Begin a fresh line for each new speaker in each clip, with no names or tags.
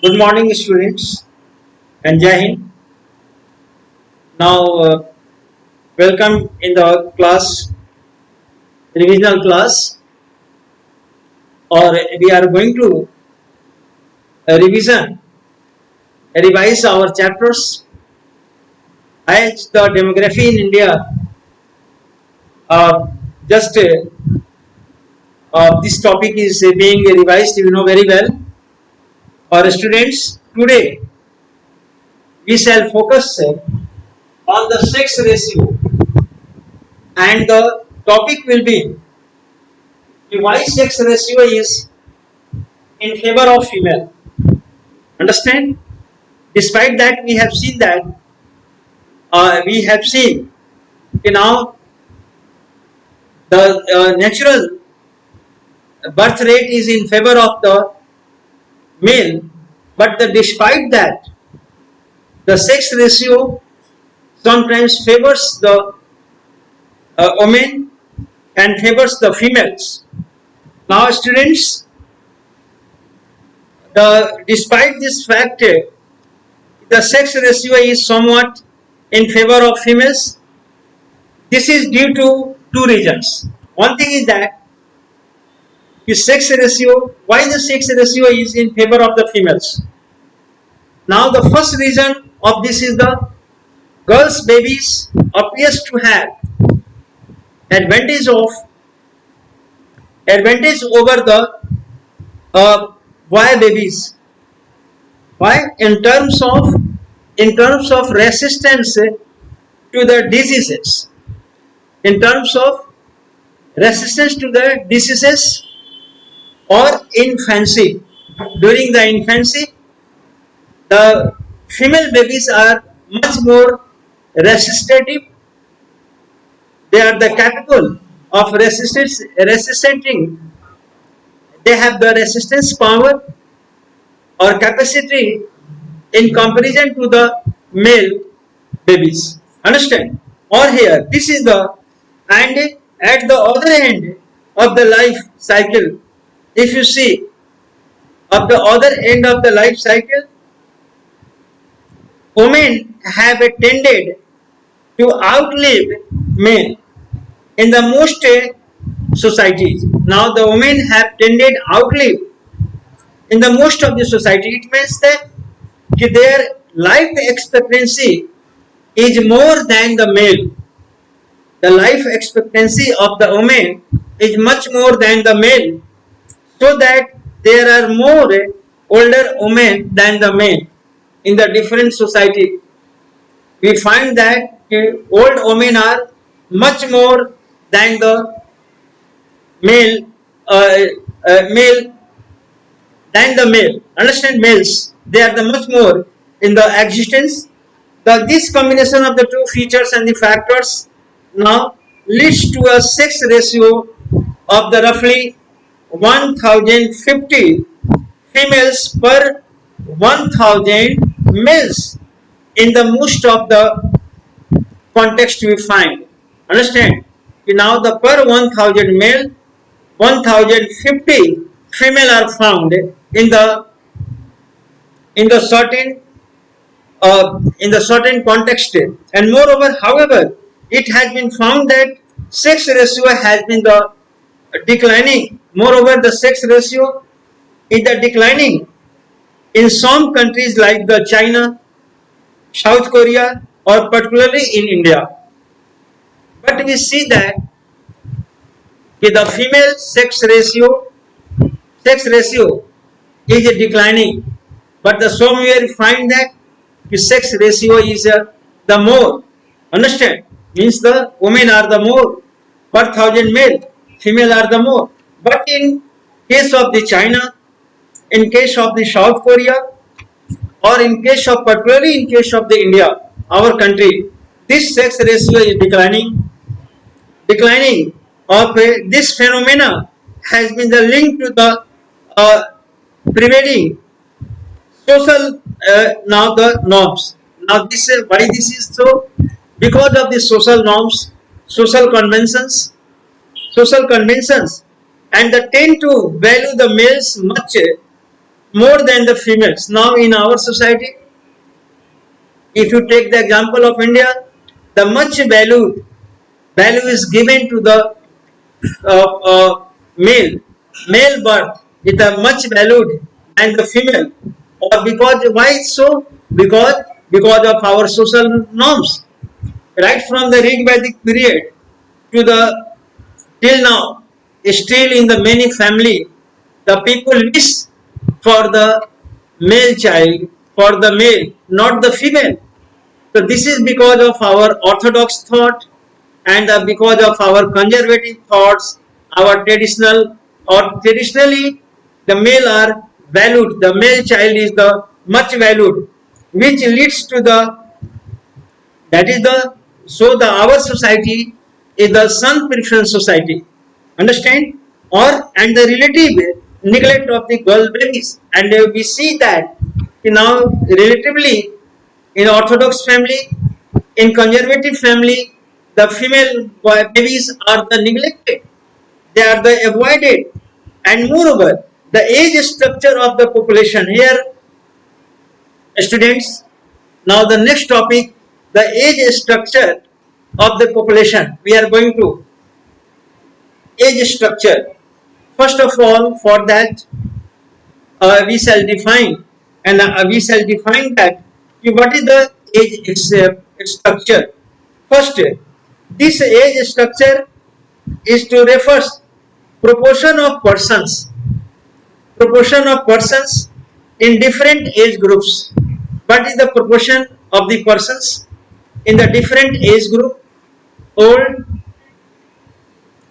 Good morning, students, and Jai Hind. Now, welcome in the class, revisional class, or we are going to revise our chapters as the demography in India. Uh, just this topic is being revised, you know very well. Our students, today we shall focus on the sex ratio, and the topic will be why sex ratio is in favor of female. Understand? Despite that, we have seen that now the natural birth rate is in favor of the male, but despite that, the sex ratio sometimes favors the women and favors the females. Now, students, despite this fact, the sex ratio is somewhat in favor of females. This is due to two reasons. One thing is that why the sex ratio is in favor of the females. Now, the first reason of this is the girls' babies appears to have advantage over the boy babies. Why? In terms of resistance to the diseases. In terms of resistance to the diseases or infancy. During the infancy, the female babies are much more resistive. They are capable of resisting. They have the resistance power or capacity in comparison to the male babies. Understand? Or here, this is and at the other end of the life cycle, if you see, at the other end of the life cycle, women have tended to outlive men in the most societies. Now, the women have tended outlive in the most of the society. It means that their life expectancy is more than the male. The life expectancy of the woman is much more than the male, so that there are more older women than the men in the different society. We find that old women are much more than the male than the male. Understand? Males, they are the much more in the existence. This combination of the two features and the factors now leads to a sex ratio of the roughly 1050 females per 1000 males in the most of the context we find. Understand? Now the per 1000 male, 1050 female are found in the certain context. And moreover, however, it has been found that sex ratio has been the declining. Moreover, the sex ratio is the declining in some countries like the China, South Korea, or particularly in India. But we see that the female sex ratio is declining, but somewhere we find that the sex ratio is the more. Understand? Means the women are the more per 1000 male, female are the more. But in case of the China, in case of the South Korea, or particularly in case of the India, our country, this sex ratio is declining. Of this phenomena has been the link to the prevailing social now the norms. Now this is why this is so, because of the social norms, social conventions, and they tend to value the males much more than the females. Now in our society, if you take the example of India, the much value is given to the male birth is a much valued than the female. Or because why so? Because of our social norms, right from the Rig Vedic period to the till now, still in the many family, the people wish for the male child, for the male, not the female. So this is because of our orthodox thought and because of our conservative thoughts, our traditional or traditionally the male are valued. The male child is the much valued, which leads to the that is the so the our society is the son preference society. Understand? Or and the relative neglect of the girl babies, and we see that now relatively in orthodox family, in conservative family, the female babies are the neglected, they are the avoided, and moreover, the age structure of the population here, students. Now the next topic, the age structure of the population. We are going to age structure. First of all, for that we shall define and we shall define that what is the age structure. First, this age structure is to refer proportion of persons in different age groups. What is the proportion of the persons in the different age group? Old,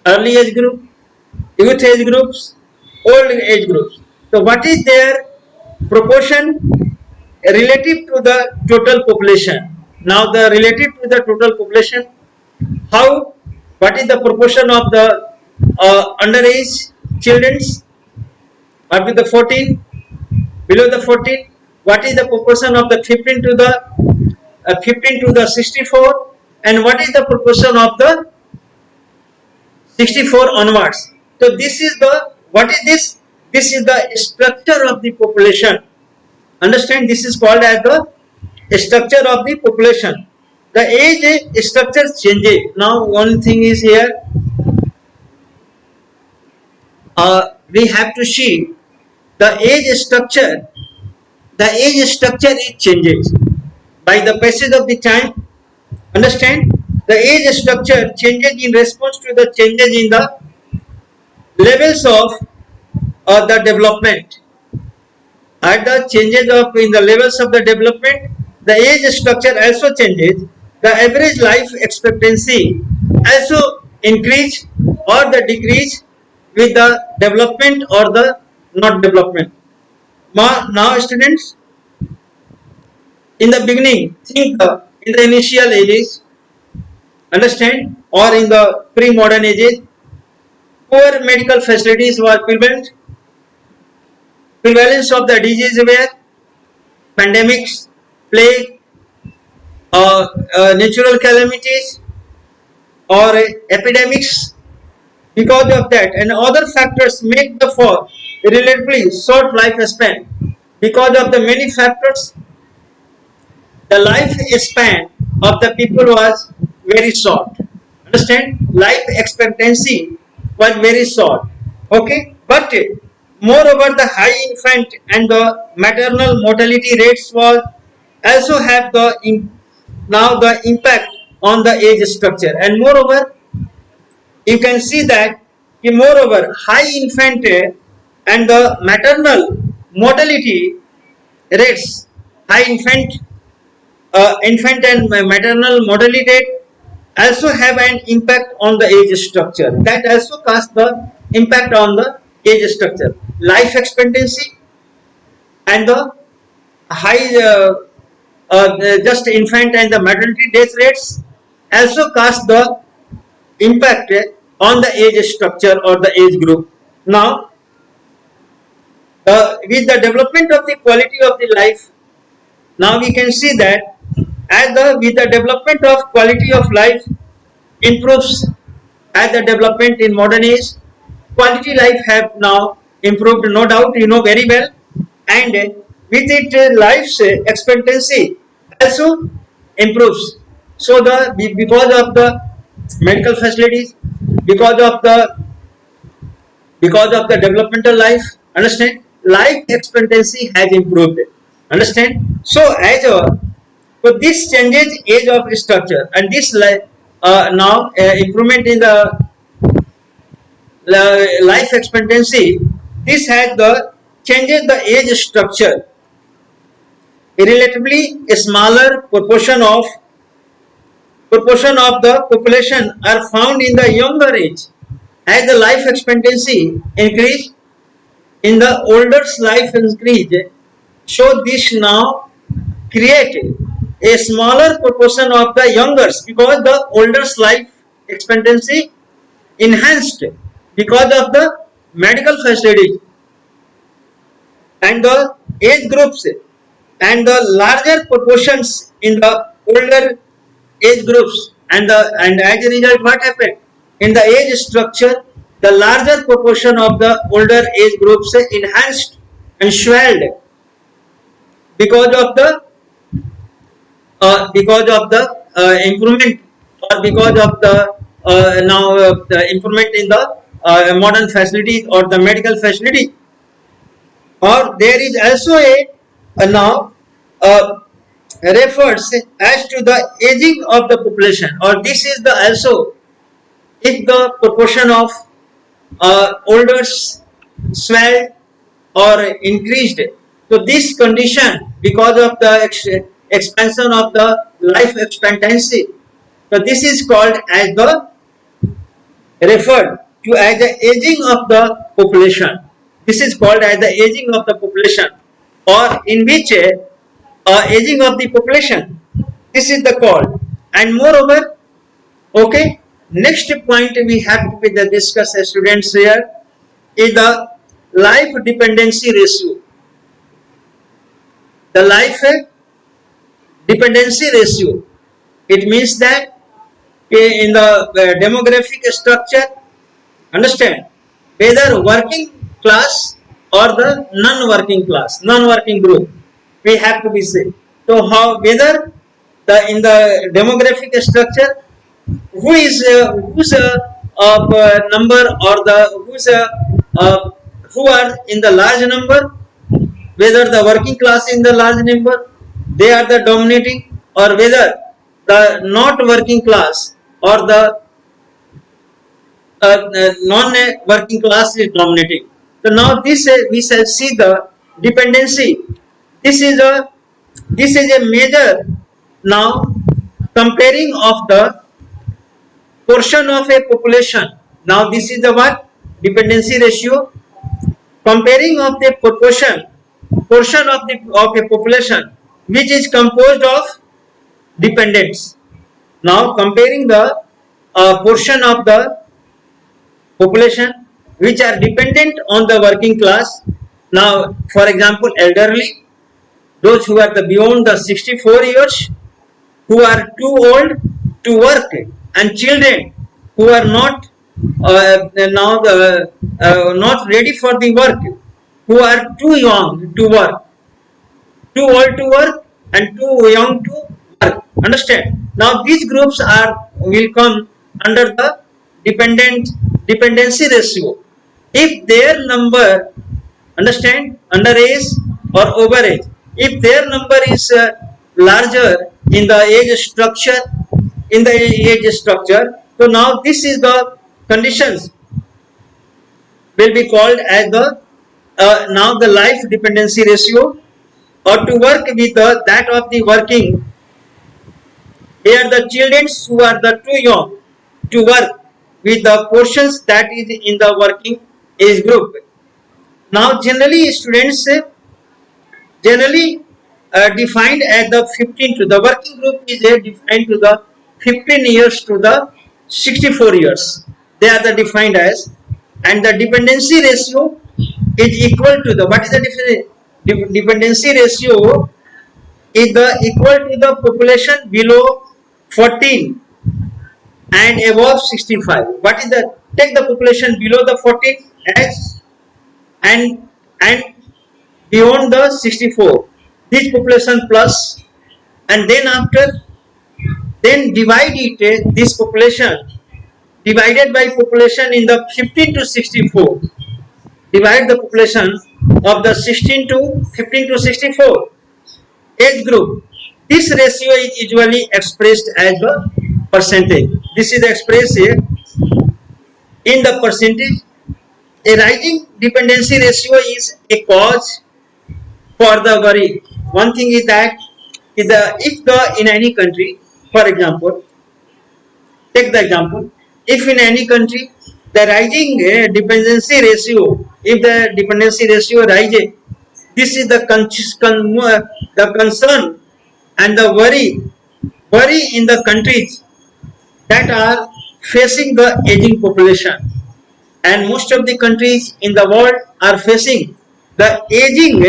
early age group, youth age groups, old age groups. So what is their proportion relative to the total population? Now the relative to the total population, how, what is the proportion of the underage children's up to the 14, below the 14, what is the proportion of the 15 to the 64, and what is the proportion of the 64 onwards. So this is the, what is this? This is the structure of the population. Understand, this is called as the structure of the population. The age structure changes. Now one thing is here, we have to see the age structure. The age structure it changes by the passage of the time. Understand, the age structure changes in response to the changes in the levels of the development. At the changes of in the levels of the development, the age structure also changes. The average life expectancy also increase or the decrease with the development or the not development. Now students, in the beginning, think in the initial ages, understand, or in the pre-modern ages, poor medical facilities were prevalent. Prevalence of the disease were pandemics, plague, natural calamities, or epidemics. Because of that and other factors make the for relatively short lifespan. Because of the many factors, the lifespan of the people was very short. Understand? Life expectancy was very short. Okay, but moreover, the high infant and the maternal mortality rates was also have the now the impact on the age structure. And moreover, you can see that moreover high infant and the maternal mortality rates, high infant and maternal mortality rate also have an impact on the age structure. That also casts the impact on the age structure. Life expectancy and the high just infant and the maternity death rates also cast the impact on the age structure or the age group. Now, with the development of the quality of the life, now we can see that with the development of quality of life improves as the development in modern age, quality life have now improved, no doubt, you know very well, and with it life's expectancy also improves. So because of the medical facilities, because of the developmental life, understand, life expectancy has improved, understand. So this changes age of structure, and this now improvement in the life expectancy, this has the changes the age structure. A relatively smaller proportion of the population are found in the younger age. As the life expectancy increase, in the older's life increase, so this now create a smaller proportion of the youngers, because the older's life expectancy enhanced because of the medical facilities, and the age groups and the larger proportions in the older age groups, and as a result what happened in the age structure, the larger proportion of the older age groups enhanced and swelled because of the improvement, or because of the now the improvement in the modern facilities or the medical facility. Or there is also a now refers as to the aging of the population, or this is the also if the proportion of older swelled or increased. So this condition, because of the expansion of the life expectancy, so this is called as the referred to as the aging of the population. This is called as the aging of the population, or in which aging of the population. This is the call. And moreover, okay, next point we have to discuss as students here is the life dependency ratio. The life dependency ratio. It means that in the demographic structure, understand, whether working class or the non-working class, non-working group, we have to be said. So how whether in the demographic structure, who is whose number, or the who are in the large number, whether the working class in the large number they are the dominating, or whether the not working class or the non-working class is dominating. So now this we shall see the dependency. This is a measure now comparing of the portion of a population. Now this is the what dependency ratio, comparing of the portion of a population which is composed of dependents. Now comparing the portion of the population which are dependent on the working class. Now for example, elderly, those who are beyond the 64 years, who are too old to work, and children who are not not ready for the work, who are too young to work, too old to work, and too young to work. Understand? Now these groups will come under the dependency ratio. If their number, understand, underage or overage, if their number is larger in the age structure, so now this is the conditions will be called as the now the life dependency ratio, or to work with that of the working. Here the children who are too young to work with the portions that is in the working age group. Now generally students defined as the 15 to the working group is defined to the 15 years to the 64 years. They are defined as, and the dependency ratio is equal to the, what is the dependency ratio is equal to the population below 14 and above 65. What is the, take the population below the 14 as and beyond the 64. This population plus, and then after, then divide it, this population divided by population in the 15 to 64. Divide the population of the 16 to 15 to 64 age group. This ratio is usually expressed as the percentage. This is expressed here in the percentage. A rising dependency ratio is a cause for the worry. One thing is that if the in any country, for example, take the example, if in any country the rising dependency ratio, if the dependency ratio rises, this is the concern and the worry in the countries that are facing the aging population, and most of the countries in the world are facing the aging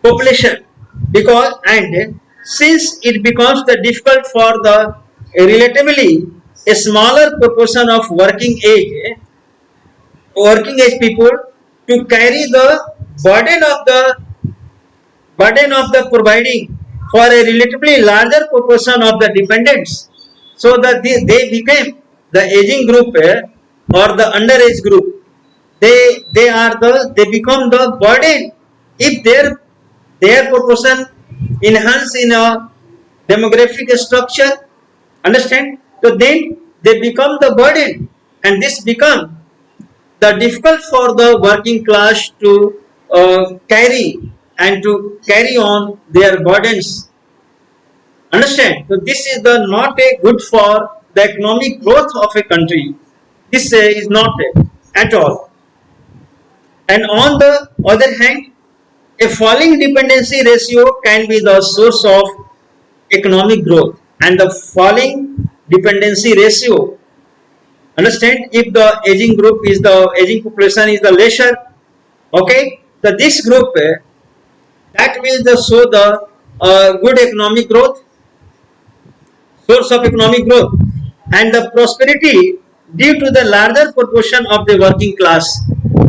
population, because and since it becomes the difficult for the relatively a smaller proportion of working age people to carry the burden of the providing for a relatively larger proportion of the dependents, so that they became the aging group or the underage group. They become the burden if their proportion enhance in a demographic structure. Understand? So then they become the burden, and this become the difficult for the working class to carry and to carry on their burdens. Understand? So this is the not a good for the economic growth of a country. This is not at all. And on the other hand, a falling dependency ratio can be the source of economic growth, and the falling dependency ratio, understand, if the aging population is the lesser, okay, so this group that will show the good economic growth, source of economic growth, and the prosperity due to the larger proportion of the working class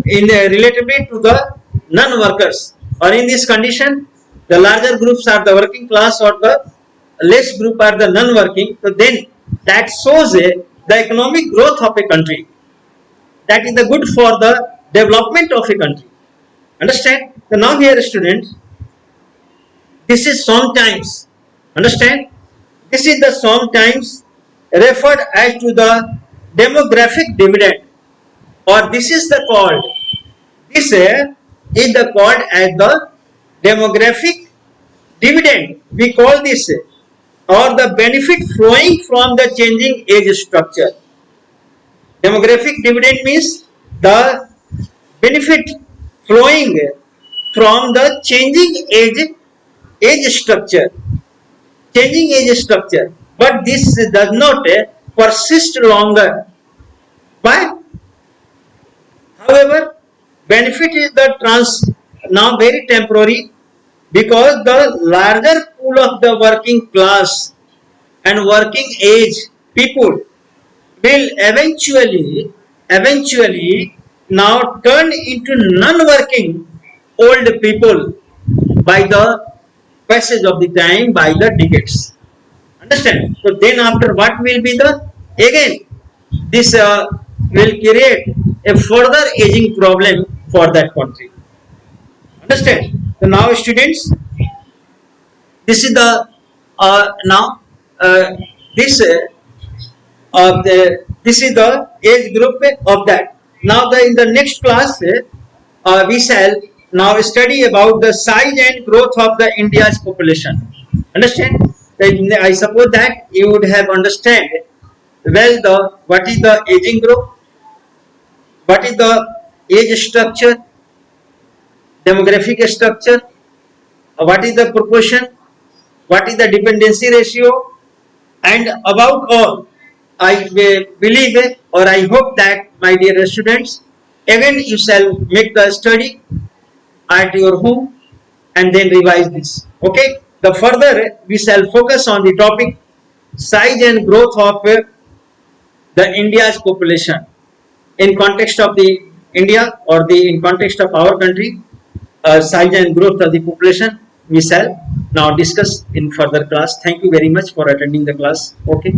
in relatively to the non-workers, or in this condition the larger groups are the working class or the less group are the non-working. So then that shows the economic growth of a country, that is the good for the development of a country. Understand? So now here students, this is sometimes, understand, this is the sometimes referred as to the demographic dividend, or this is the called, this is the called as the demographic dividend. We call this, or the benefit flowing from the changing age structure. Demographic dividend means the benefit flowing from the changing age structure. Changing age structure, but this does not persist longer. Why? However, benefit is the now very temporary, because the larger pool of the working class and working age people will eventually now turn into non-working old people by the passage of the time, by the decades. Understand? So then after, what will be the, again this will create a further aging problem for that country. Understand? So now students, this is the now this this is the age group of that. Now in the next class we shall now study about the size and growth of the India's population. Understand? I suppose that you would have understand well the what is the aging group, what is the age structure, demographic structure, what is the proportion, what is the dependency ratio, and about all, I believe or I hope that my dear students, again you shall make the study at your home and then revise this. Okay, the further we shall focus on the topic size and growth of the India's population in context of the India, or in context of our country, size and growth of the population we shall now discuss in further class. Thank you very much for attending the class. Okay.